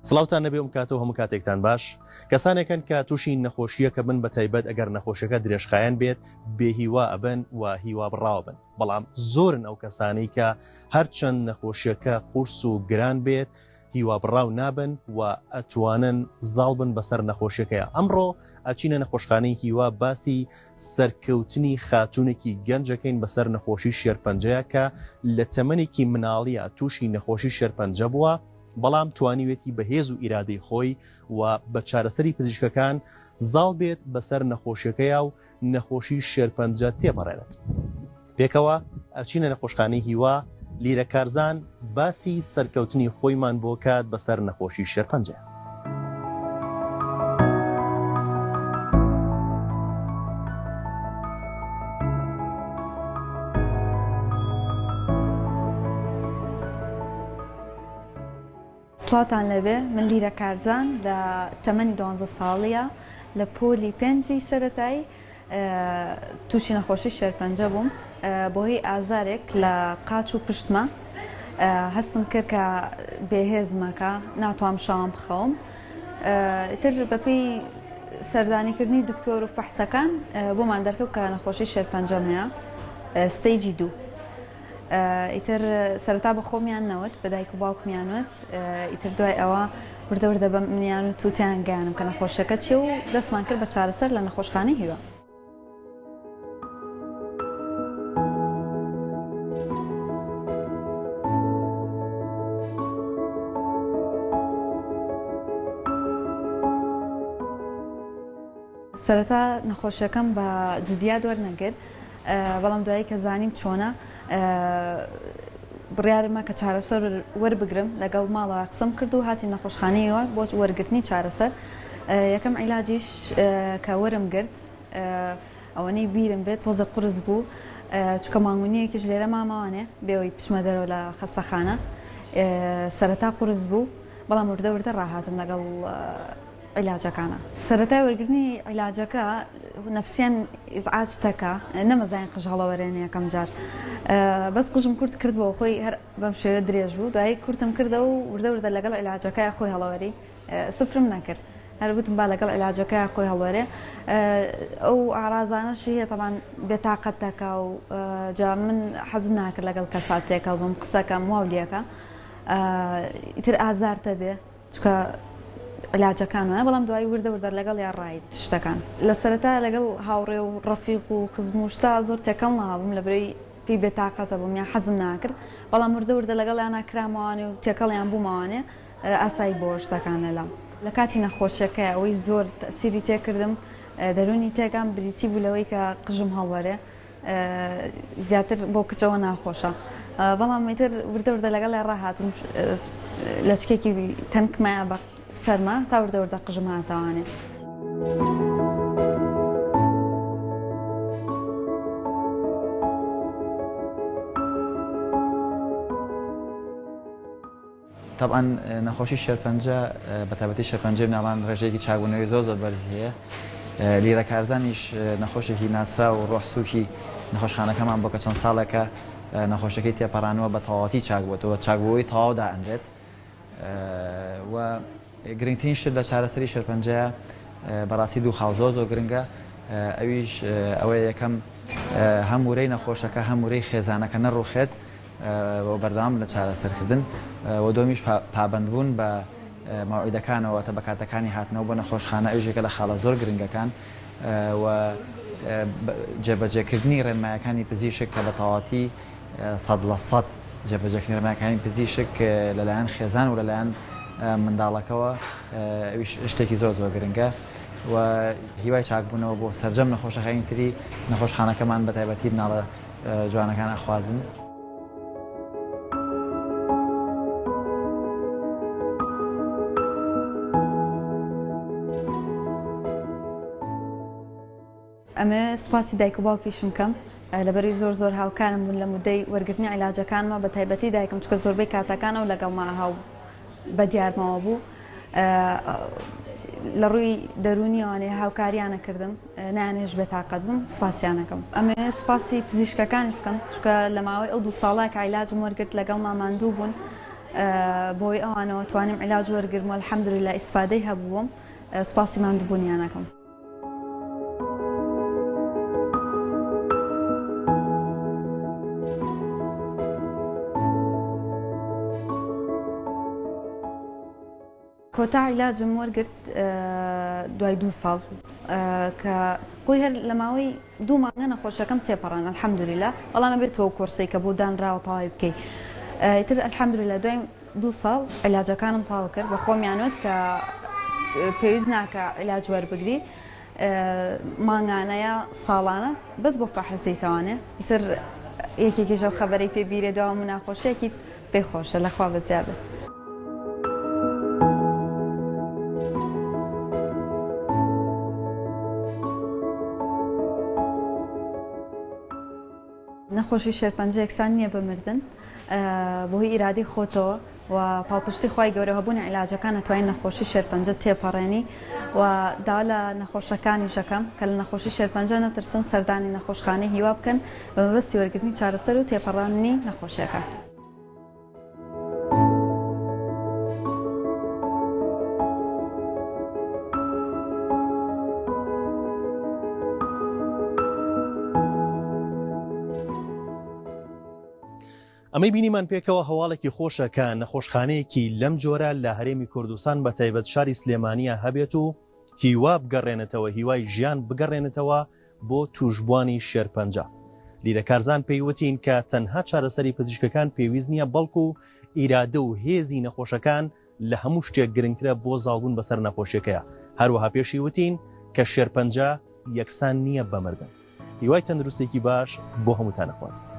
سڵاوتان نەبێ کاتەوە هەموو کاتێکتان باش کەسانێکن کە تووشی نەخۆشیەکە بن بە تایبەت ئەگەر نەخۆشیەکە درێژخایەن بێت بێهیوا ئەبن و هیوا بڕاو بن بەڵام زۆرن ئەو کەسانی کە هەرچەند نەخۆشیەکە قورس و گران بێت هیوا بڕاو نابن و ئەتوانن زاڵ بن بەسەر نەخۆشیەکەیە. ئەمڕۆ ئەچینە نەخۆشخانەی هیوا باسی سەرکەوتنی خاتونێکی گەنجەکەین بەسەر نەخۆشی شێرپەنجەیە کە لە تەمەنێکی مناڵیە تووشی نەخۆشی شێرپەنجە بووە بەڵام توانیوێتی بەهێز و ئیرادەی خۆی و بە چارەسەری پزیشکەکان زاڵ بێت بەسەر نەخۆشیەکەیە و نەخۆشی شێرپەنجە تێبەڕێنێت. پێکەوە ئەچینە نەخۆشخانەی هیوا لیرە کارزان باسی سەرکەوتنی خۆیمان بۆ کات بەسەر نەخۆشی شێرپەنجە. سڵاتان لەبێ من لیرە کارزان لە تەمەنی 12 ساڵیە لە پۆلی 5 سەرەتایی تووشی نەخۆشی شێرپەنجە بووم بۆ هی ئازارێک لە قاچ و پشتمە هەستم کرد کە بێهێزمەکە ناتوانم شام بخەوم تر بەپێی سەردانیکردنی دکتۆر و فەحسەکان بۆمان دەرکەوت کە نەخۆشی شێرپەنجەم هەیە ستەیجی 2. ئیتر سەرەتا بە خۆمیان نەوت بە دایک و باوکمیانوت ئیتر دوای ئەوە وردە وردە بە منیان و تووتیان گەیانم کە نەخۆشیەکە چیە و دەستمان کرد بە چارەسەر لە نەخۆشخانەی هیوا. سەرەتا نەخۆشیەکەم بە جدیات وەرنەگرت بەڵام دوایی کە زانیم چۆنە بڕیارمە کە چارەسەر وەربگرم لەگەڵ ماڵەوە قسەم کرد و هاتی نەخۆشخانەیەوە بۆ وەرگرتنی چارەسەر. یەکەم عیلاجیش کە وەرم گرت ئەوەنەی بیرم بێت وەزە قورس بوو چکە مانگونیەکیش لێرە ماماوانێ بێەوەی پشمە دەرەوە لە خەستەخانە سەرەتا قورس بوو بەڵام وردە وردە ڕاهاتم لەگەڵ عیلاجەکانە. سەرەتای وەرگرتنی عیلاجەکە نەفسیان ئیزعاج تەکە نەمەزانین قژ هەڵەوەرێنێ یەکەم جار بەس قژم کورت کردبەوە خۆی هەر بەم شێوە درێژ بوو دوایی کورتم کردەوە و وردە وردە لەگەڵ عیلاجەکەی خۆی هەڵەوەری سفرم نەکرد هەر وتم با لەگەڵ عیلاجەکەی خۆی هەڵوەرێ ئەو ئارازانەشی هەیە تەبان بێتاقەت دەکا و جا من حەزم ناکرد لەگەڵ کەسات تێکەڵ بم قسەکەم واولیەکە ئیتر ئازارتە بێ چکە علاجەکان وایە بەڵام دوای وردە وردە لەگەڵ یا ڕایت شتەکان لە سەرەتا لەگەڵ هاوڕێ و ڕەفیق و خزم و شتا زۆر تێکەڵ نابووم لەبەرەی پێی بێتاقەتە بووم یا حەزم ناکرد بەڵام وردە وردە لەگەڵ یان ناکرامەوانێ و تێکەڵیان بوومەوانێ ئاسایی بۆ شتەکان لەلام لە کاتی نەخۆشیەکە ئەوەی زۆر تەسیری تێکردم دەرونی تێکم بریتی بوو لەوەی کە قژم هەڵوەرێ زیاتر بۆ کچەوە ناخۆشە بەڵام ئیتر وردە وردە لەگەڵ یا ڕاهاتم لە چکێکی تەنکمایە بە سەرما تا وردە وردە قژم هاتەوانێ. طبعا نەخۆشی شێرپەنجە بە تایبەتی شێرپەنجەی مناڵان ڕێژەیەکی چاکبوونەوەی زۆر بەرز هەیە. لیرە کارزانیش نەخۆشێکی ناسرا و ڕۆحسووکی نەخۆشخانەکەمان بۆ کە چەند ساڵێکە نەخۆشەکەی تێپەڕانەوە بە تەواوەتی چاکبووەوە چاکبووەوەی تەواودا ئەنرێت و گرنگترین شت لە چارەسەری شێرپەنجەیە بەڕاستی دوو خاڵ زۆر گرنگە ئەویش ئەوەیە یەکەم هەموورەی نەخۆشەکە هەموورەی خێزانەکە نەڕوخێت بۆ بەردەوام لە چارەسەرکردن و دومیش پابەندبوون بە ماوعیدەکانەوە تە بە کاتەکانی هاتنەوە بۆ نەخۆشخانە ئەوژێکە لە خاڵە زۆر گرنگەکان و جێبەجێکردنی ڕێنمایەکانی پزیشک کە بە تەواوەتی 100% جێبەجێکردنی ڕێنمایەکانی پزیشک لەلایەن خێزان و لەلایەن منداڵەکەەوە شتێکی زۆر گرنگە و هیوای چاکبوونەوە بۆ سەرجەم نەخۆشەکانی تری نەخۆشخانەکەمان بە تایبەتی مناڵە جوانەکان ئەخوازن. ئەمە سوپاسی دایک و باوکیشم کەم لەبەری زۆر هاوکارم بوون لە مودەی وەرگرتنی عیلاجەکانمە بە تایبەتی دایکم چکە زۆربەی کاتەکانە و لەگەڵما هاو بە دیارمەوە بوو لە ڕووی دەرونیوانێ هاوکاریانە کردم نانێژ بێتاقەت بم سوپاسیانەکەم. ئەمێ سوپاسی پزیشکەکانش بکەم چکە لە ماوەی ئەو 2 ساڵە کە عیلاجم وەرگرت لەگەڵ ماماندوو بوون بۆی ئەوانەوە توانیم عیلاج وەرگرم و الحەمدولillah ئیسفادەی هەبووم سپاسی ماندووبوونیانەکەم. کۆتا عیلاجم وەرگرت دوای 2 ساڵ کە خۆی هەر لە ماوەی 2 مانگە نەخۆشەکەم تێپەڕان الحەمدولillah بەڵام بێتەوە کۆرسێک کە بۆ دانراوە تەواوی بکەیت. ئیتر الحەمدولillah دوای 2 ساڵ عیلاجەکانم تەواو کرد بە خۆمیانوت کە پێویست ناکە عیلاج وەربگری مانگانەیە ساڵانە بەس بۆ فەحەسەیتەوانێ ئیتر یەکێکیشەو خەبەرەی پێبیرێ داوام و ناخۆشیەکی پێخۆشە لەخوا بەزیادە. نەخۆشی شێرپەنجە یەکسان نییە بە مردن بۆهی ئیرادی خۆتەوە و پاڵپشتی خی گەورە هەبوون عیلاجەکان نەتوانین نەخۆشی شێرپەنجە تێپەڕێنی و دا لە نەخۆشەکانی ژەکەم کە لە نەخۆشی شێرپەنجە نەترسن سەردانی نەخۆشخانەی هیوا بکەن بە مەبەستی وەرگرتنی چارەسەر و تێپەڕاندنی نەخۆشیەکە. ئەمەی بینیمان پێکەوە هەواڵێکی خۆشە کە نەخۆشخانەیەکی لەم جۆرە لە هەرێمی کوردستان بە تایبەت شاری سلێمانیە هەبێت و هیوا بگەڕێنێتەوە هیوای ژیان بگەڕێنێتەوە بۆ توشبوانی شێرپەنجە. لیرە کارزان پێیوتین کە تەنها چارەسەری پزیشکەکان پێویست نییە بەڵکو ئیرادە و هێزی نەخۆشەکان لە هەموو شتێک گرنگترە بۆ زاڵبوون بەسەر نەخۆشیەکەیە. هەروەها پێشی وتین کە شێرپەنجە یەکسان نییە بە مردن. هیوای تەندروستێکی باش بۆ هەمووتان نەخوازی.